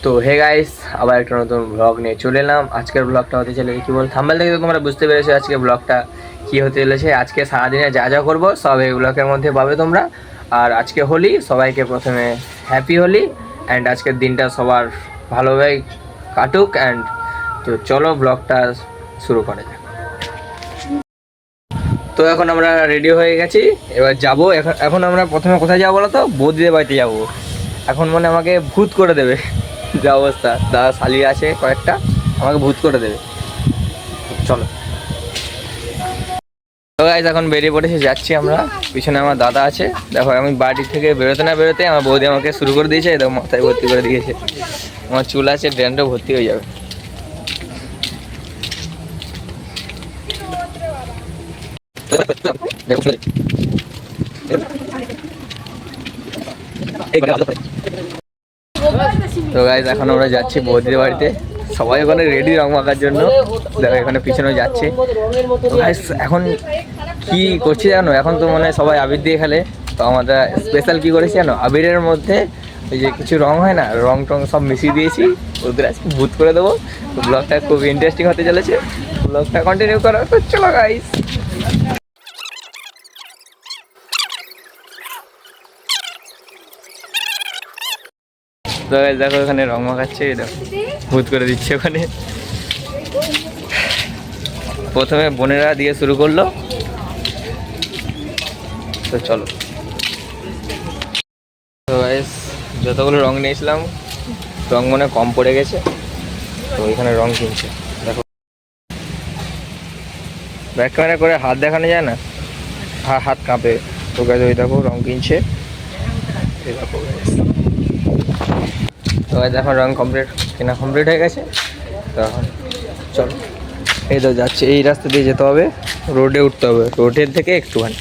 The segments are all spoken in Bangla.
তো হে গাইস, আবার একটা নতুন ব্লগ নিয়ে চলে এলাম। আজকের ব্লগটা হতে চলেছে কি বল, থাম্বনেল থেকে তো তোমরা বুঝতে পেরেছো আজকে ব্লগটা কি হতে চলেছে। আজকে সারাদিনে যা যা করবো সব এই ব্লগের মধ্যে পাবে তোমরা। আর আজকে হোলি, সবাইকে প্রথমে হ্যাপি হোলি অ্যান্ড আজকের দিনটা সবার ভালোভাবে কাটুক। অ্যান্ড তো চলো ব্লগটা শুরু করা যাক। তো এখন আমরা রেডি হয়ে গেছি, এবার যাবো। এখন আমরা প্রথমে কোথায় যাবো বলো তো? বৌদিদের বাড়িতে যাবো। এখন মনে আমাকে ভূত করে দেবে, যা অবস্থা। দাদা শালি আছে কয়েকটা, আমাকে ভূত করে দেবে। চলো তো গাইস, এখন বেরিয়ে পড়েছি, যাচ্ছি আমরা। পিছনে আমার দাদা আছে, দেখো আমি বাড়ি থেকে বেরোতে না বেরোতে আমার বৌদি আমাকে শুরু করে দিয়েছে, দেখো মাথায় ভর্তি করে দিয়েছে। আমার চুল আছে, ড্রেনটা ভর্তি হয়ে যাবে। তো গাইস, এখন আমরা যাচ্ছি বৌদির বাড়িতে। সবাই ওখানে রেডি রং মাখার জন্য, দেখো এখানে পিছনে যাচ্ছে। তো গাইস, এখন কি করছি জানো? এখন তো মনে হয় সবাই আবির দিয়ে খেলে। তো আমরা স্পেশাল কি করেছি জানো? আবিরের মধ্যে ওই যে কিছু রং হয় না, রং টং সব মিশিয়ে দিয়েছি। ওদের আজকে ভূত করে দেবো। তো ব্লগটা খুব ইন্টারেস্টিং হতে চলেছে, ব্লগটা কন্টিনিউ করো। তো চলো গাইস। তো গাইস দেখো, এখানে রং মাখাচ্ছে, দেখো ভূত করে দিচ্ছে ওখানে। প্রথমে বোনেরা দিয়ে শুরু করলো, তো চলো। তো গাইস, যতগুলো রং নিয়েছিলাম রং মনে কম পড়ে গেছে, তো এখানে রং কিনছে। দেখো ব্যাক ক্যামেরা করে হাত দেখানো যায় না, হাত কাঁপে। তো গাইস ওই দেখো রং কিনছে, এই দেখো গাইস। তো গাইস এখন রং কেনা কমপ্লিট হয়ে গেছে। তো এখন চলো, এই তো যাচ্ছে, এই রাস্তা দিয়ে যেতে হবে, রোডে উঠতে হবে, রোডের থেকে একটুখানি,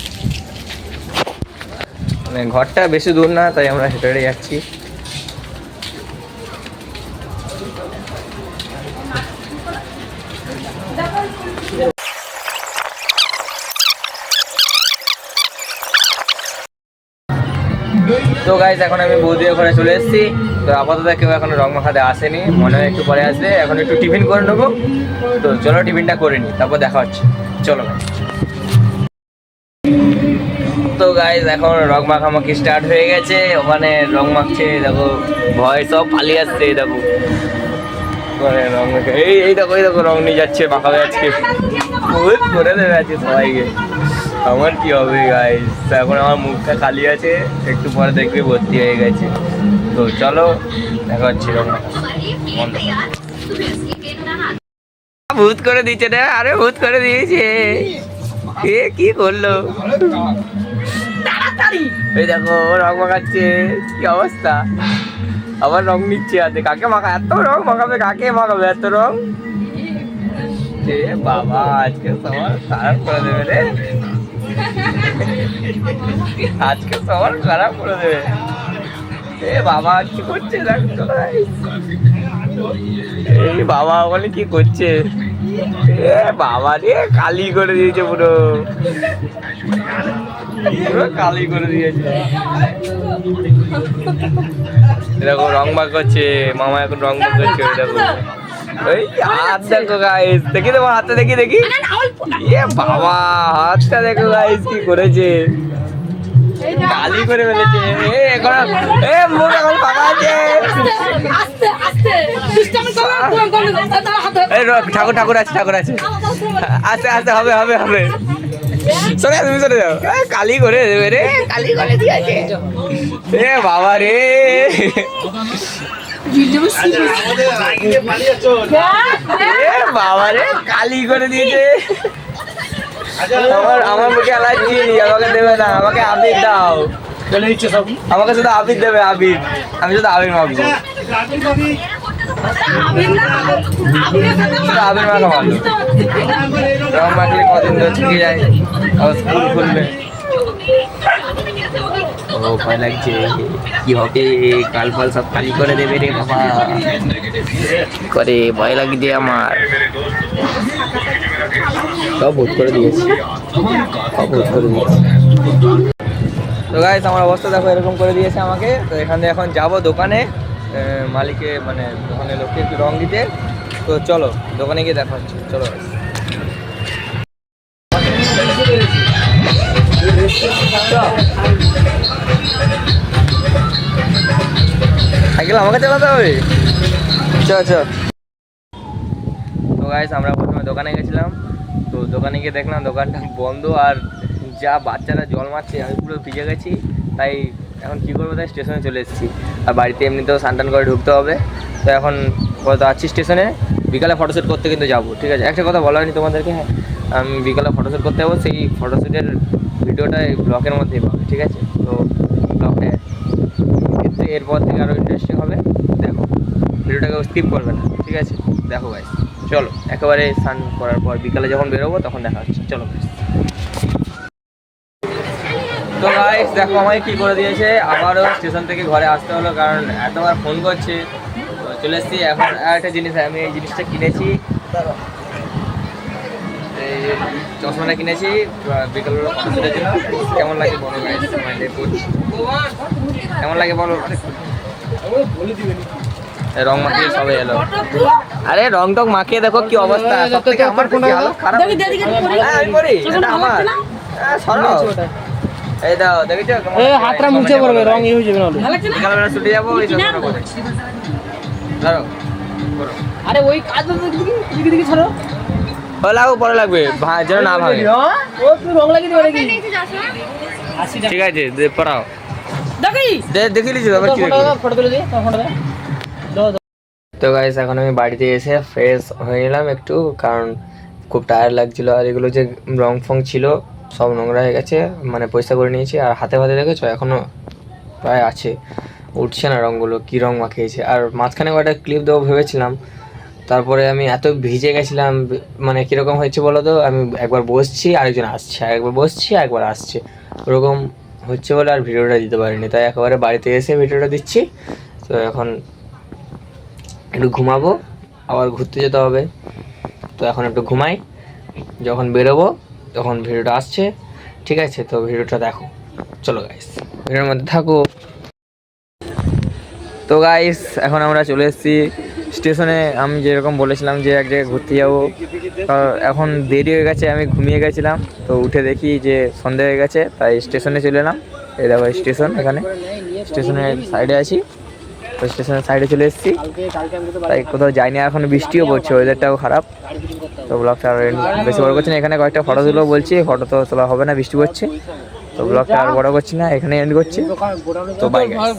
মানে ঘরটা বেশি দূর না, তাই আমরা হেঁটে হেঁটে যাচ্ছি। তো গাইস, এখন আমি বৌদির ঘরে চলে এসেছি। তো আপাতত কেউ এখন রং মাখাতে আসেনি, মনে হয় একটু পরে আসবে। এখন একটু টিফিন করে নেবো। তো চলো টিফিনটা করে নিই, তারপর দেখা হচ্ছে। চলো গাইস। তো গাইস, এখন রং মাখামাখি স্টার্ট হয়ে গেছে। ওখানে রং মাখছে, দেখো ভয় সব পালিয়ে আসছে। এই দেখো রং মাখে, এই দেখো রং নিয়ে যাচ্ছে, মাখাবে আজকে। বহুত করে দেবে আজকে সবাইকে। আমার কি হবে গাইস, এখন আমার মুখটা খালি আছে, একটু পরে দেখবে ভর্তি হয়ে গেছে। তো চলো দেখা হচ্ছে রং মাখা। ভূত করে দিচ্ছে রে, আরে ভূত করে দিয়েছে। এ কি করলো? এই দেখো রং মাখাচ্ছে, কি অবস্থা। আবার রং নিচ্ছে হাতে, কাকে মাখা এত রং মাখাবে, কাকে মাখাবে এত রং? এ বাবা, আজকে সবার খারাপ করে দেবে রে, আজকে সবার খারাপ করে দেবে। এ বাবা কি করছে, দেখো এই বাবা বলে কি করছে। এ বাবা রে, কালি করে দিয়েছে পুরো, কালি করে দিয়েছে। দেখো রং ভাগ করছে মামা, এখন রং ভাগ করছে। দেখো ওই হাত দেখো গাইস, দেখি তোমার হাতটা, দেখি এ বাবা, হাতটা দেখো গাইস কি করেছে, কালি করে ফেলেছে। মুখ এখন ফাঁকা আছে। ঠাকুর আছে, আস্তে আস্তে হবে। সরে তুমি সরে যাও, কালি করে দেবে রে, কালি করে দিয়েছে। এ বাবা রে, বাবা রে, কালি করে দিয়েছে। আমার মুখে অ্যালার্জি, আমাকে দেবে না, আমাকে আবির দাও। আমাকে শুধু আবির দেবে, আবির। আমি শুধু আবির মাখবো, আবির মাখা ভালো। রং মাখলে কদিন ধরে থেকে যায়, আবার স্কুল খুলবে। ও ভয় লাগছে, কি হবে, কাল ফাল সব খালি করে দেবে রে বাবা, করে ভয় লাগছে আমার। সব ভোট করে দিয়েছি, তো গাইস আমার অবস্থা দেখো এরকম করে দিয়েছে আমাকে। তো এখান থেকে এখন যাবো দোকানে, মালিকে মানে দোকানের লোককে একটু রং দিতে। তো চলো দোকানে গিয়ে দেখা হচ্ছে, চলো। সাইকেল আমাকে চালাতে হবে, চ। তো গাইস আমরা প্রথমে দোকানে গেছিলাম, তো দোকানে গিয়ে দেখলাম দোকানটা বন্ধ, আর যা বাচ্চারা জল মারছে আমি পুরো ভিজে গেছি। তাই এখন কী করবো, তাই স্টেশনে চলে এসেছি। আর বাড়িতে এমনিতেও স্নান করে ঢুকতে হবে। তো এখন কত আছি স্টেশনে, বিকালে ফটোশ্যুট করতে কিন্তু যাবো, ঠিক আছে। একটা কথা বলা হয়নি তোমাদেরকে, হ্যাঁ আমি বিকালে ফটোশ্যুট করতে যাবো, সেই ফটোশ্যুটের ভিডিওটা এই ব্লগের মধ্যেই পাবে, ঠিক আছে। তো ব্লগটা কিন্তু এরপর থেকে আরও ইন্টারেস্টিং হবে, দেখো ভিডিওটাকে স্কিপ করবে না, ঠিক আছে। দেখো গাইস চলো, একেবারে স্নান করার পর বিকালে যখন বেরোবো তখন দেখা হচ্ছে, চলো গাইস। তো গাইস দেখো আমাকে কী করে দিয়েছে, আবারও স্টেশন থেকে ঘরে আসতে হলো, কারণ এতবার ফোন করছে। তো চলে এসেছি। এখন একটা জিনিস, আমি এই জিনিসটা কিনেছি, এই চশমাটা কিনেছি বিকালবেলা ফটোশ্যুটের জন্য। কেমন লাগে বলো গাইস, কেমন লাগে বলো। রং মাখিয়ে সবে এলো, আরে রং টং মাখিয়ে দেখো কি অবস্থা। সব থেকে আমার খারাপ, আমি করি এটা আমার। এই দাও দেখেছো, হাতটা মুছে পড়বে, রং ইয়ে হয়ে যাবে না। বিকালবেলা ছুটে যাবো ওই চশমাটা করে ধরো। আরে ওই কাজ দিকে দিকে ছাড়ো, লাগো পরে লাগবে যেন না ভাঙে। ও তুই রং লাগিয়ে দেবে নাকি? ঠিক আছে পড়াও, দেখি লিছি ফটো তুলে দিই, ফটো দে। তো গাইস এখন আমি বাড়িতে এসে ফ্রেশ হয়ে নিলাম একটু, কারণ খুব টায়ার্ড লাগছিল। আর এগুলো যে রং ফং ছিল সব নোংরা হয়ে গেছে, মানে পরিষ্কার করে নিয়েছি। আর হাতে দেখেছো এখনও প্রায় আছে, উঠছে না রঙগুলো, কী রং মাখিয়েছে। আর মাঝখানে কয়েকটা ক্লিপ দেবো ভেবেছিলাম, তারপরে আমি এত ভিজে গেছিলাম, মানে কীরকম হয়েছে বলো তো, আমি একবার বসছি আরেকজন আসছে, আরেকবার বসছি আরেকবার আসছে, ওরকম হচ্ছে বলে আর ভিডিওটা দিতে পারিনি। তাই একেবারে বাড়িতে এসে ভিডিওটা দিচ্ছি। তো এখন একটু ঘুমাবো, আবার ঘুরতে যেতে হবে। তো এখন একটু ঘুমাই, যখন বেরোবো তখন ভিডিওটা আসছে, ঠিক আছে। তো ভিডিওটা দেখো, চলো গাইস ভিডিওর মধ্যে থাকো। তো গাইস এখন আমরা চলে এসেছি স্টেশনে। আমি যেরকম বলেছিলাম যে এক জায়গায় ঘুরতে যাবো, এখন দেরি হয়ে গেছে, আমি ঘুমিয়ে গেছিলাম। তো উঠে দেখি যে সন্ধে হয়ে গেছে, তাই স্টেশনে চলে এলাম। এই দেখো স্টেশন, এখানে স্টেশনের সাইডে আছি। তো স্টেশনের সাইডে চলে এসেছি, তাই কোথাও যাইনি। এখন বৃষ্টিও পড়ছে, ওয়েদারটাও খারাপ। তো ব্লগটা আর বেশি বড় করছি না, এখানে কয়েকটা ফটো তুলো বলছি, ফটো তো তোলা হবে না, বৃষ্টি পড়ছে। তো ব্লগটা আর বড় করছি না, এখানে এন্ড করছি। তো বাই গাইস।